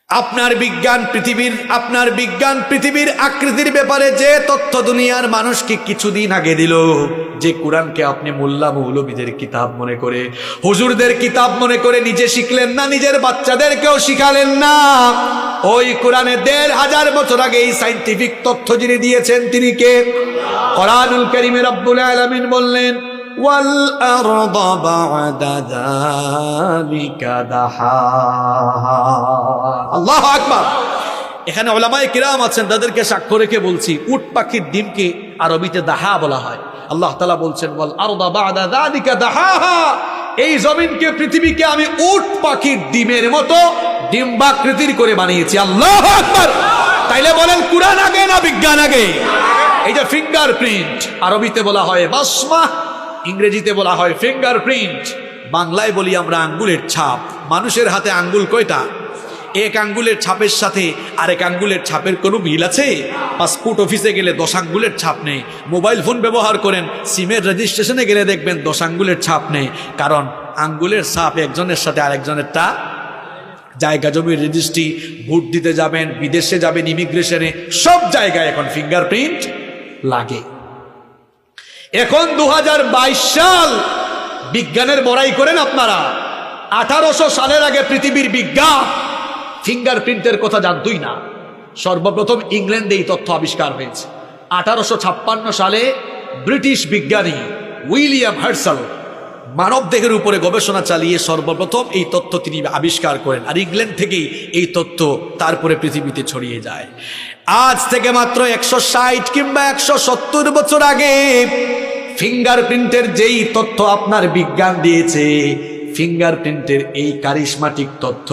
আপনার বিজ্ঞান পৃথিবীর আকৃতির ব্যাপারে যে তথ্য দুনিয়ার মানুষকে কিছুদিন আগে দিল, যে কোরআনকে আপনি মোল্লা মৌলবীদের কিতাব মনে করে, হুজুরদের কিতাব মনে করে নিজে শিখলেন না, নিজের বাচ্চাদেরকেও শিখালেন না, ওই কোরআনে ১৫০০ বছর আগে এই সায়েন্টিফিক তথ্য যিনি দিয়েছেন তিনি কে? কোরআনুল কারীমে রব্বুল আলামিন বললেন وَالْأَرْضَ بَعْدَ ذَلِكَ دَحَاهَا। আল্লাহু আকবার। এখানে উলামায়ে কিরাম আছেন, তাদেরকে সাক্ষ্য রেখে বলছি, উট পাখির ডিমকে আরবিতে দাহা বলা হয়। আল্লাহ তাআলা বলছেন وَالْأَرْضَ بَعْدَ ذَلِكَ دَحَاهَا, এই জমিনকে, পৃথিবীকে আমি উট পাখির ডিমের মতো ডিম্বাকৃতির করে বানিয়েছি। আল্লাহু আকবার। তাইলে বলেন কুরআন আগে না বিজ্ঞান আগে? এই যে ফিঙ্গারপ্রিন্ট, আরবিতে বলা হয় বাসমা, ইংরেজিতে বলা হয় ফিঙ্গারপ্রিন্ট, বাংলায় বলি আমরা আঙ্গুলের ছাপ। মানুষের হাতে আঙ্গুল কয়টা? এক আঙ্গুলের ছাপের সাথে আরেক আঙ্গুলের ছাপের কোনো মিল আছে? পাসপোর্ট অফিসে গেলে 10 আঙ্গুলের ছাপ নেই। মোবাইল ফোন ব্যবহার করেন, সিমের রেজিস্ট্রেশনে গেলে দেখবেন 10 আঙ্গুলের ছাপ নেই, কারণ আঙ্গুলের ছাপ একজনের সাথে আরেকজনেরটা। জায়গা জমির রেজিস্ট্রি, ভোট দিতে যাবেন, বিদেশে যাবেন, ইমিগ্রেশনে, সব জায়গায় এখন ফিঙ্গারপ্রিন্ট লাগে। এখন 2022 সাল, বিজ্ঞানের বড়াই করেন আপনারা। 1800 সালের আগে পৃথিবীর বিজ্ঞান ফিঙ্গারপ্রিন্টের কথা জানতই না। সর্বপ্রথম ইংল্যান্ডে এই তথ্য আবিষ্কার হয়েছে। 1856 সালে ব্রিটিশ বিজ্ঞানী উইলিয়াম হার্সাল মানব দেহের উপরে গবেষণা চালিয়ে সর্বপ্রথম এই তথ্য তিনি আবিষ্কার করেন, আর ইংল্যান্ড থেকেই এই তথ্য তারপরে পৃথিবীতে ছড়িয়ে যায়। আজ থেকে মাত্র 160 কিংবা 170 বছর আগে ফিঙ্গারপ্রিন্টের যেই তথ্য আপনার বিজ্ঞান দিয়েছে, ফিঙ্গারপ্রিন্টের এই কারিশমাটিক তথ্য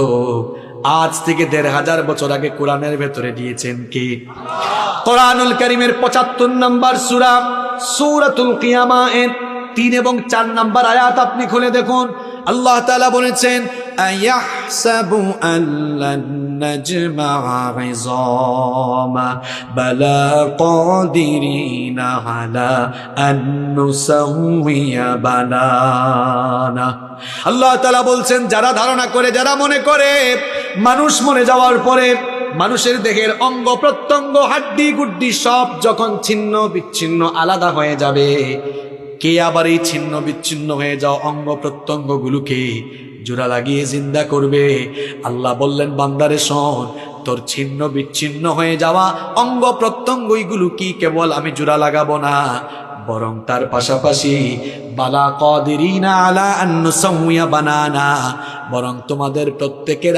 আজ থেকে ১৫০০ বছর আগে কোরআনের ভেতরে দিয়েছেন কে? কোরআনুল কারীমের ৭৫ নম্বর সূরা, সূরাতুল কিয়ামা এর ৩ এবং ৪ নম্বর আয়াত আপনি খুলে দেখুন। আল্লাহ তাআলা বলেছেন আয়াহসাবু আল্লান নাজমা'a 'ইযামা বালা কাদিরিনা আলা আন নুসাউইয়া বানানা। আল্লাহ তাআলা বলছেন, যারা ধারণা করে, যারা মনে করে মানুষ মরে যাওয়ার পরে মানুষের দেহের অঙ্গ প্রত্যঙ্গ, হাড্ডি গুড্ডি সব যখন ছিন্ন বিচ্ছিন্ন আলাদা হয়ে যাবে, কে আবার এই ছিন্ন বিচ্ছিন্ন হয়ে যাওয়া অঙ্গ প্রত্যঙ্গ গুলোকে জোড়া লাগিয়ে জিন্দা করবে? আল্লাহ বললেন, বান্দারে শোন, তোর ছিন্ন বিচ্ছিন্ন হয়ে যাওয়া অঙ্গ প্রত্যঙ্গ এইগুলো কি কেবল আমি জোড়া লাগাবো না, বরং তার পাশাপাশি বালা কাদিরিনা আলা আন নুসাউইয়া বানানা, বরং তোমাদের প্রত্যেকের